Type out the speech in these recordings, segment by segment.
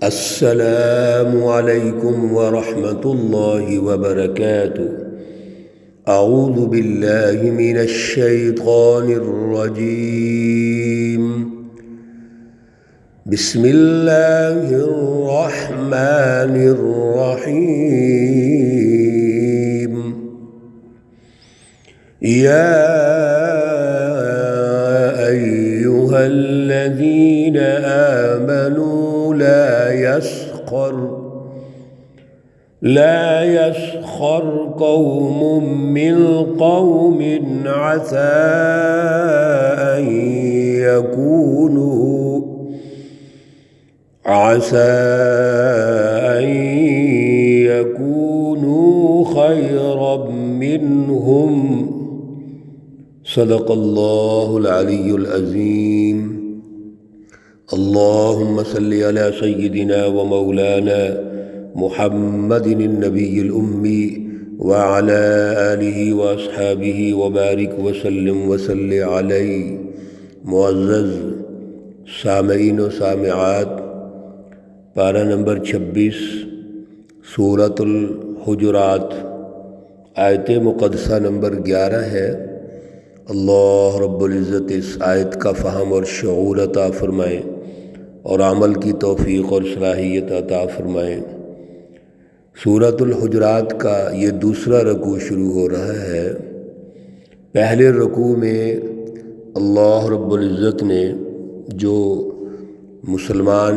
السلام علیکم ورحمۃ اللہ وبرکاتہ۔ اعوذ باللہ من الشیطان الرجیم، بسم اللہ الرحمن الرحیم۔ یا ایہا الذین آمنوا لا يسخر قوم من قوم عسى أن يكونوا خيرا منهم، صدق اللہ العلی العظیم۔ اللہم صلی علی سیدنا و مولانا محمد النبی الامی وعلی آلہ واصحابہ وبارک وسلم وصلی علیہ۔ معزز سامعین و سامعات، پارہ نمبر 26 سورۃ الحجرات، آیت مقدسہ نمبر 11 ہے۔ اللہ رب العزت اس آیت کا فہم اور شعور عطا فرمائیں اور عمل کی توفیق اور صلاحیت عطا فرمائیں۔ سورۃ الحجرات کا یہ دوسرا رکوع شروع ہو رہا ہے۔ پہلے رکوع میں اللہ رب العزت نے جو مسلمان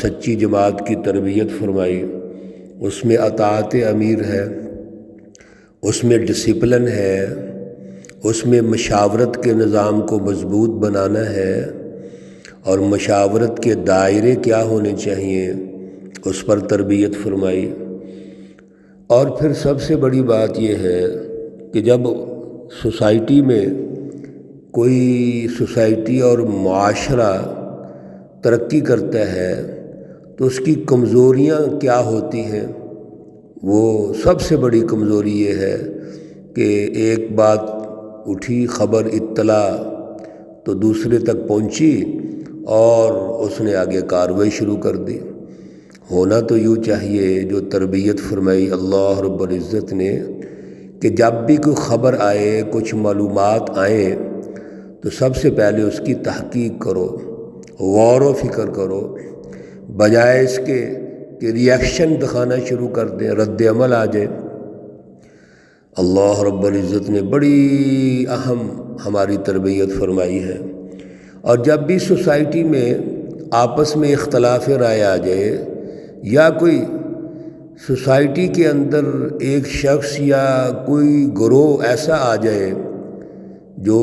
سچی جماعت کی تربیت فرمائی، اس میں اطاعت امیر ہے، اس میں ڈسپلن ہے، اس میں مشاورت کے نظام کو مضبوط بنانا ہے، اور مشاورت کے دائرے کیا ہونے چاہیے اس پر تربیت فرمائی۔ اور پھر سب سے بڑی بات یہ ہے کہ جب سوسائٹی میں کوئی سوسائٹی اور معاشرہ ترقی کرتا ہے تو اس کی کمزوریاں کیا ہوتی ہیں؟ وہ سب سے بڑی کمزوری یہ ہے کہ ایک بات اٹھی، خبر اطلاع تو دوسرے تک پہنچی اور اس نے آگے کارروائی شروع کر دی۔ ہونا تو یوں چاہیے جو تربیت فرمائی اللہ رب العزت نے کہ جب بھی کوئی خبر آئے، کچھ معلومات آئیں تو سب سے پہلے اس کی تحقیق کرو، غور و فکر کرو، بجائے اس کے کہ ریئیکشن دکھانا شروع کر دیں، رد عمل آ جائے۔ اللہ رب العزت نے بڑی اہم ہماری تربیت فرمائی ہے۔ اور جب بھی سوسائٹی میں آپس میں اختلاف رائے آ جائے، یا کوئی سوسائٹی کے اندر ایک شخص یا کوئی گروہ ایسا آ جائے جو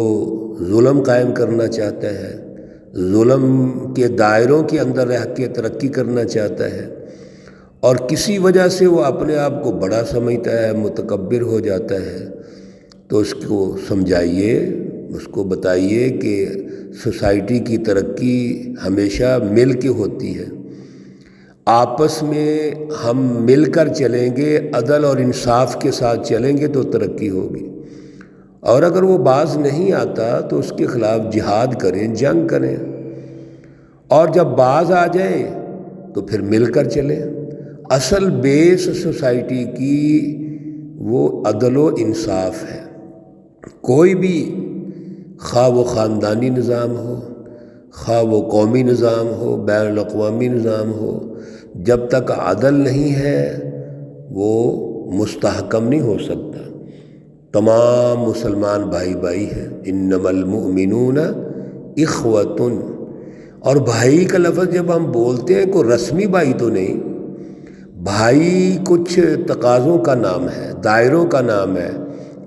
ظلم قائم کرنا چاہتا ہے، ظلم کے دائروں کے اندر رہ کے ترقی کرنا چاہتا ہے، اور کسی وجہ سے وہ اپنے آپ کو بڑا سمجھتا ہے، متکبر ہو جاتا ہے، تو اس کو سمجھائیے، اس کو بتائیے کہ سوسائٹی کی ترقی ہمیشہ مل کے ہوتی ہے۔ آپس میں ہم مل کر چلیں گے، عدل اور انصاف کے ساتھ چلیں گے تو ترقی ہوگی، اور اگر وہ باز نہیں آتا تو اس کے خلاف جہاد کریں، جنگ کریں، اور جب باز آ جائے تو پھر مل کر چلیں۔ اصل بیس سوسائٹی کی وہ عدل و انصاف ہے۔ کوئی بھی خواہ وہ خاندانی نظام ہو، خواہ وہ قومی نظام ہو، بین الاقوامی نظام ہو، جب تک عدل نہیں ہے وہ مستحکم نہیں ہو سکتا۔ تمام مسلمان بھائی بھائی ہیں، انما المؤمنون اخوۃ، اور بھائی کا لفظ جب ہم بولتے ہیں کوئی رسمی بھائی تو نہیں، بھائی کچھ تقاضوں کا نام ہے، دائروں کا نام ہے،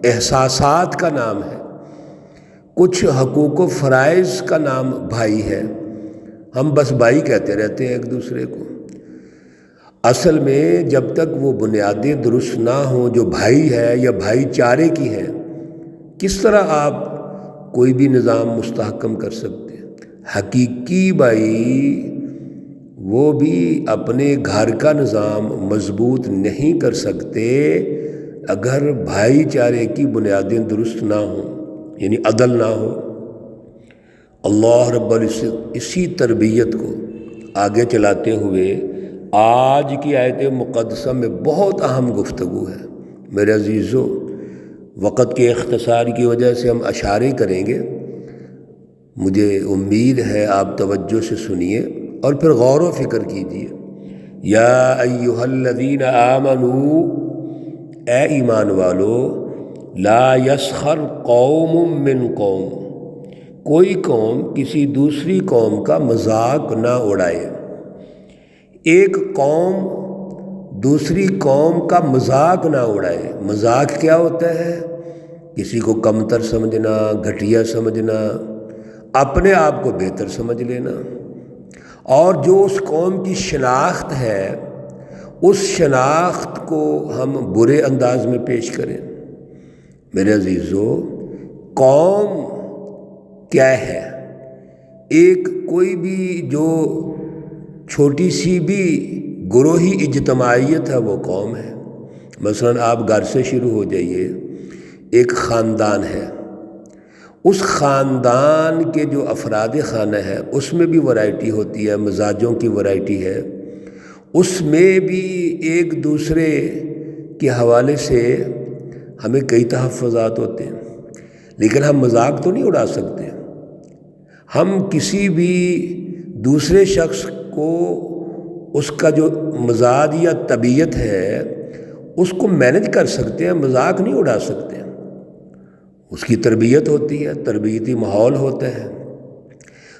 احساسات کا نام ہے، کچھ حقوق و فرائض کا نام بھائی ہے۔ ہم بس بھائی کہتے رہتے ہیں ایک دوسرے کو۔ اصل میں جب تک وہ بنیادیں درست نہ ہوں جو بھائی ہے یا بھائی چارے کی ہیں، کس طرح آپ کوئی بھی نظام مستحکم کر سکتے ہیں؟ حقیقی بھائی وہ بھی اپنے گھر کا نظام مضبوط نہیں کر سکتے اگر بھائی چارے کی بنیادیں درست نہ ہوں، یعنی عدل نہ ہو۔ اللہ رب العزت اسی تربیت کو آگے چلاتے ہوئے آج کی آیت مقدسہ میں بہت اہم گفتگو ہے میرے عزیزو۔ وقت کے اختصار کی وجہ سے ہم اشارے کریں گے، مجھے امید ہے آپ توجہ سے سنیے اور پھر غور و فکر کیجیے۔ یا ایہا الذین آمنو، اے ایمان والو، لا یسخر قوم من قوم، کوئی قوم کسی دوسری قوم کا مذاق نہ اڑائے۔ ایک قوم دوسری قوم کا مذاق نہ اڑائے۔ مذاق کیا ہوتا ہے؟ کسی کو کمتر سمجھنا، گھٹیا سمجھنا، اپنے آپ کو بہتر سمجھ لینا، اور جو اس قوم کی شناخت ہے اس شناخت کو ہم برے انداز میں پیش کریں۔ میرے عزیزو، قوم کیا ہے؟ ایک کوئی بھی جو چھوٹی سی بھی گروہی اجتماعیت ہے وہ قوم ہے۔ مثلا آپ گھر سے شروع ہو جائیے، ایک خاندان ہے، اس خاندان کے جو افراد خانہ ہے اس میں بھی ورائٹی ہوتی ہے، مزاجوں کی ورائٹی ہے، اس میں بھی ایک دوسرے کے حوالے سے ہمیں کئی تحفظات ہوتے ہیں، لیکن ہم مذاق تو نہیں اڑا سکتے۔ ہم کسی بھی دوسرے شخص کو اس کا جو مزاج یا طبیعت ہے اس کو مینج کر سکتے ہیں، مذاق نہیں اڑا سکتے۔ اس کی تربیت ہوتی ہے، تربیتی ماحول ہوتا ہے،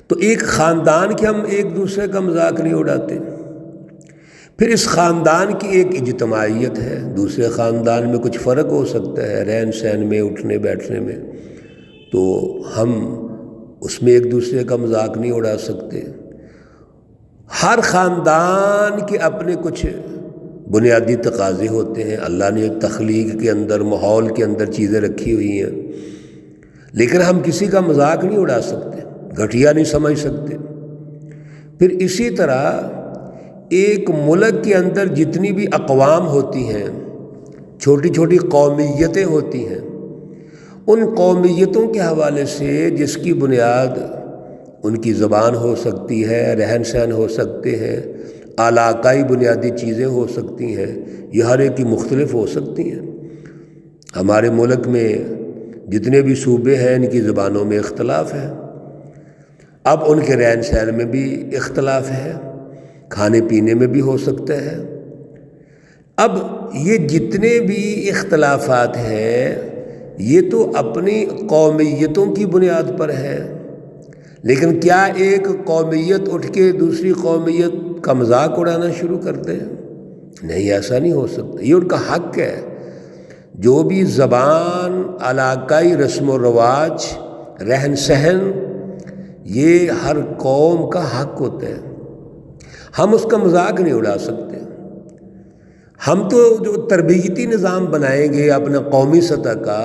تو ایک خاندان کے ہم ایک دوسرے کا مذاق نہیں اڑاتے۔ پھر اس خاندان کی ایک اجتماعیت ہے، دوسرے خاندان میں کچھ فرق ہو سکتا ہے رہن سہن میں، اٹھنے بیٹھنے میں، تو ہم اس میں ایک دوسرے کا مذاق نہیں اڑا سکتے۔ ہر خاندان کے اپنے کچھ بنیادی تقاضے ہوتے ہیں، اللہ نے تخلیق کے اندر، ماحول کے اندر چیزیں رکھی ہوئی ہیں، لیکن ہم کسی کا مذاق نہیں اڑا سکتے، گھٹیا نہیں سمجھ سکتے۔ پھر اسی طرح ایک ملک کے اندر جتنی بھی اقوام ہوتی ہیں، چھوٹی چھوٹی قومیتیں ہوتی ہیں، ان قومیتوں کے حوالے سے جس کی بنیاد ان کی زبان ہو سکتی ہے، رہن سہن ہو سکتے ہیں، علاقائی بنیادی چیزیں ہو سکتی ہیں، یہ ہر ایک کی مختلف ہو سکتی ہیں۔ ہمارے ملک میں جتنے بھی صوبے ہیں ان کی زبانوں میں اختلاف ہے، اب ان کے رہن سہن میں بھی اختلاف ہے، کھانے پینے میں بھی ہو سکتا ہے۔ اب یہ جتنے بھی اختلافات ہیں یہ تو اپنی قومیتوں کی بنیاد پر ہے، لیکن کیا ایک قومیت اٹھ کے دوسری قومیت کا مذاق اڑانا شروع کر دیں؟ نہیں، ایسا نہیں ہو سکتا، یہ ان کا حق ہے۔ جو بھی زبان، علاقائی رسم و رواج، رہن سہن، یہ ہر قوم کا حق ہوتا ہے، ہم اس کا مذاق نہیں اڑا سکتے۔ ہم تو جو تربیتی نظام بنائیں گے اپنا قومی سطح کا،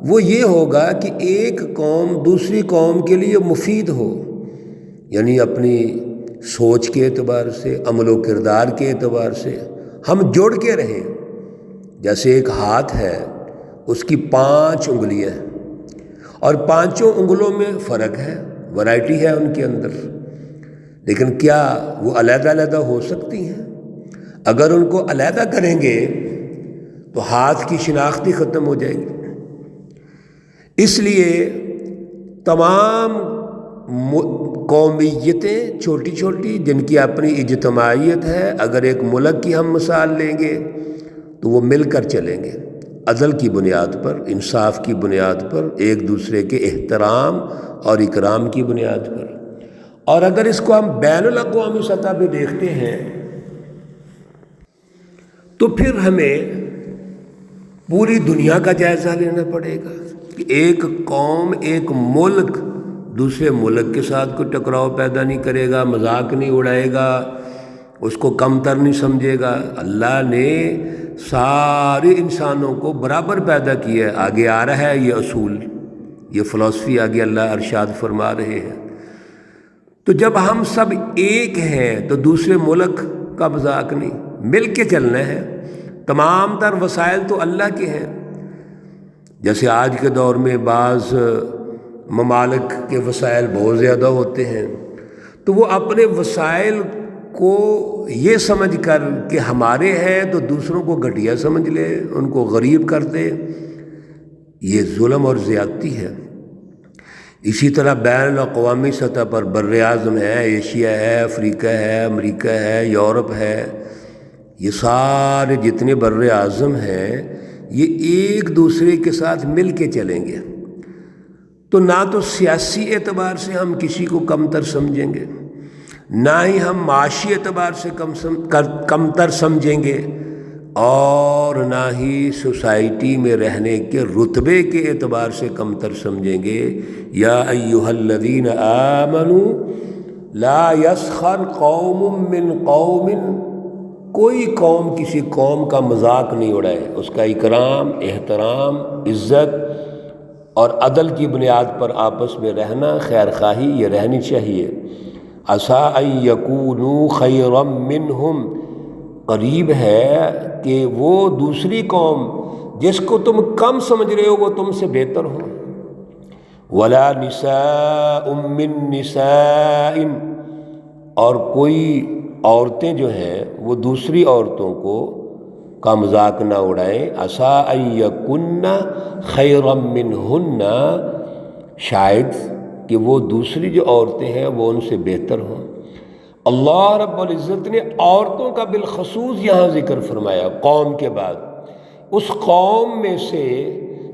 وہ یہ ہوگا کہ ایک قوم دوسری قوم کے لیے مفید ہو، یعنی اپنی سوچ کے اعتبار سے، عمل و کردار کے اعتبار سے ہم جڑ کے رہیں۔ جیسے ایک ہاتھ ہے، اس کی 5 انگلیاں ہیں، اور 5 انگلوں میں فرق ہے، ورائٹی ہے ان کے اندر، لیکن کیا وہ علیحدہ علیحدہ ہو سکتی ہیں؟ اگر ان کو علیحدہ کریں گے تو ہاتھ کی شناخت ہی ختم ہو جائے گی۔ اس لیے تمام قومیتیں چھوٹی چھوٹی جن کی اپنی اجتماعیت ہے، اگر ایک ملک کی ہم مثال لیں گے تو وہ مل کر چلیں گے، عدل کی بنیاد پر، انصاف کی بنیاد پر، ایک دوسرے کے احترام اور اکرام کی بنیاد پر۔ اور اگر اس کو ہم بین الاقوامی سطح پہ دیکھتے ہیں تو پھر ہمیں پوری دنیا کا جائزہ لینا پڑے گا کہ ایک قوم، ایک ملک دوسرے ملک کے ساتھ کوئی ٹکراؤ پیدا نہیں کرے گا، مذاق نہیں اڑائے گا، اس کو کمتر نہیں سمجھے گا۔ اللہ نے سارے انسانوں کو برابر پیدا کیا ہے، آگے آ رہا ہے یہ اصول، یہ فلسفی آگے اللہ ارشاد فرما رہے ہیں۔ تو جب ہم سب ایک ہیں تو دوسرے ملک کا مذاق نہیں، مل کے چلنا ہے۔ تمام تر وسائل تو اللہ کے ہیں۔ جیسے آج کے دور میں بعض ممالک کے وسائل بہت زیادہ ہوتے ہیں، تو وہ اپنے وسائل کو یہ سمجھ کر کہ ہمارے ہیں تو دوسروں کو گھٹیا سمجھ لے، ان کو غریب کر دے، یہ ظلم اور زیادتی ہے۔ اسی طرح بین الاقوامی سطح پر بر اعظم ہے، ایشیا ہے، افریقہ ہے، امریکہ ہے، یورپ ہے، یہ سارے جتنے بر اعظم ہیں یہ ایک دوسرے کے ساتھ مل کے چلیں گے، تو نہ تو سیاسی اعتبار سے ہم کسی کو کمتر سمجھیں گے، نہ ہی ہم معاشی اعتبار سے کمتر سمجھیں گے، اور نہ ہی سوسائٹی میں رہنے کے رتبے کے اعتبار سے کمتر سمجھیں گے۔ یا ایھا الذین آمنوا لا یسخر قوم من قوم، کوئی قوم کسی قوم کا مذاق نہیں اڑائے، اس کا اکرام، احترام، عزت اور عدل کی بنیاد پر آپس میں رہنا، خیر خواہی یہ رہنی چاہیے۔ عسیٰ ان یکونوا خیرا منہم، قریب ہے کہ وہ دوسری قوم جس کو تم کم سمجھ رہے ہو وہ تم سے بہتر ہو۔ ولا نساء من نساء، اور کوئی عورتیں جو ہیں وہ دوسری عورتوں کا مذاق نہ اڑائیں۔ عسیٰ ان یکن خیرا منہن، شاید کہ وہ دوسری جو عورتیں ہیں وہ ان سے بہتر ہوں۔ اللہ رب العزت نے عورتوں کا بالخصوص یہاں ذکر فرمایا قوم کے بعد۔ اس قوم میں سے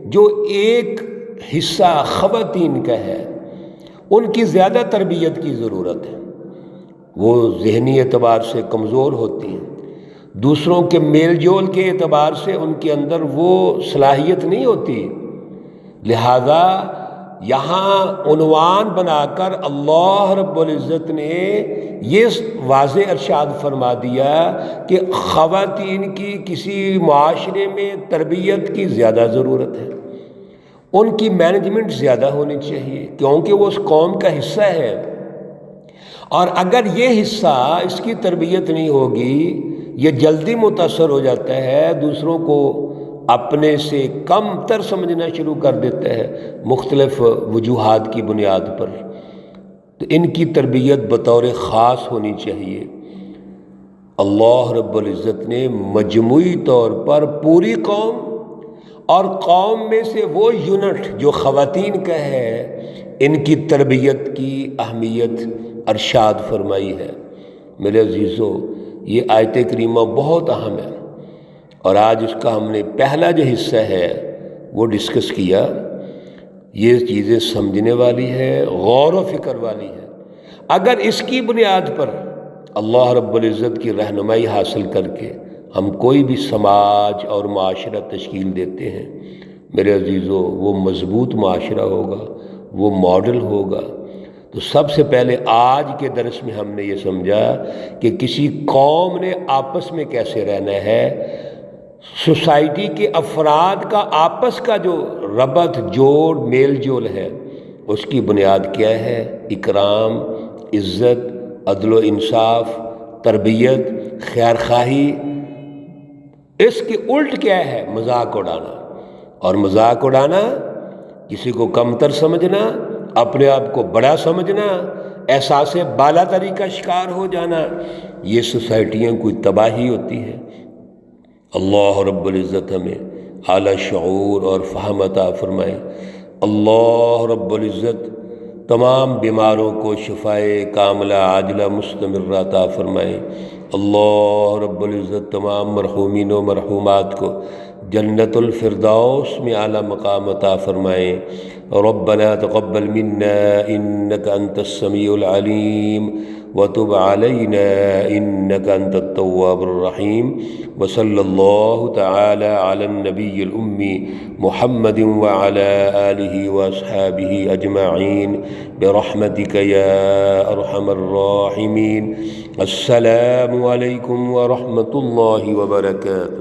جو ایک حصہ خواتین کا ہے، ان کی زیادہ تربیت کی ضرورت ہے، وہ ذہنی اعتبار سے کمزور ہوتی ہیں، دوسروں کے میل جول کے اعتبار سے ان کے اندر وہ صلاحیت نہیں ہوتی، لہذا یہاں عنوان بنا کر اللہ رب العزت نے یہ واضح ارشاد فرما دیا کہ خواتین کی کسی معاشرے میں تربیت کی زیادہ ضرورت ہے، ان کی مینجمنٹ زیادہ ہونی چاہیے، کیونکہ وہ اس قوم کا حصہ ہے، اور اگر یہ حصہ اس کی تربیت نہیں ہوگی، یہ جلدی متاثر ہو جاتا ہے، دوسروں کو اپنے سے کم تر سمجھنا شروع کر دیتا ہے مختلف وجوہات کی بنیاد پر، تو ان کی تربیت بطور خاص ہونی چاہیے۔ اللہ رب العزت نے مجموعی طور پر پوری قوم اور قوم میں سے وہ یونٹ جو خواتین کا ہے، ان کی تربیت کی اہمیت ارشاد فرمائی ہے۔ میرے عزیزو، یہ آیت کریمہ بہت اہم ہے، اور آج اس کا ہم نے پہلا جو حصہ ہے وہ ڈسکس کیا۔ یہ چیزیں سمجھنے والی ہے، غور و فکر والی ہے۔ اگر اس کی بنیاد پر اللہ رب العزت کی رہنمائی حاصل کر کے ہم کوئی بھی سماج اور معاشرہ تشکیل دیتے ہیں، میرے عزیزو، وہ مضبوط معاشرہ ہوگا، وہ ماڈل ہوگا۔ تو سب سے پہلے آج کے درس میں ہم نے یہ سمجھا کہ کسی قوم نے آپس میں کیسے رہنا ہے، سوسائٹی کے افراد کا آپس کا جو ربط، جوڑ، میل جول ہے، اس کی بنیاد کیا ہے؟ اکرام، عزت، عدل و انصاف، تربیت، خیر خواہی۔ اس کے الٹ کیا ہے؟ مذاق اڑانا، اور مذاق اڑانا، کسی کو کمتر سمجھنا، اپنے آپ کو بڑا سمجھنا، احساس بالاتری کا شکار ہو جانا، یہ سوسائٹیوں کی تباہی ہوتی ہے۔ اللہ رب العزت ہمیں اعلیٰ شعور اور فہم عطا فرمائے۔ اللہ رب العزت تمام بیماروں کو شفائے کاملہ عاجلہ مستمرہ عطا فرمائے۔ اللہ رب العزت تمام مرحومین و مرحومات کو جنت الفردوس میں اعلیٰ مقام عطا فرمائے۔ ربنا تقبل منا انك انت السميع العليم وتب علينا انك انت التواب الرحيم، وصلى الله تعالى على النبي الأمي محمد وعلى آله وأصحابه أجمعين برحمتك يا أرحم الراحمين۔ السلام عليكم ورحمة الله وبركاته۔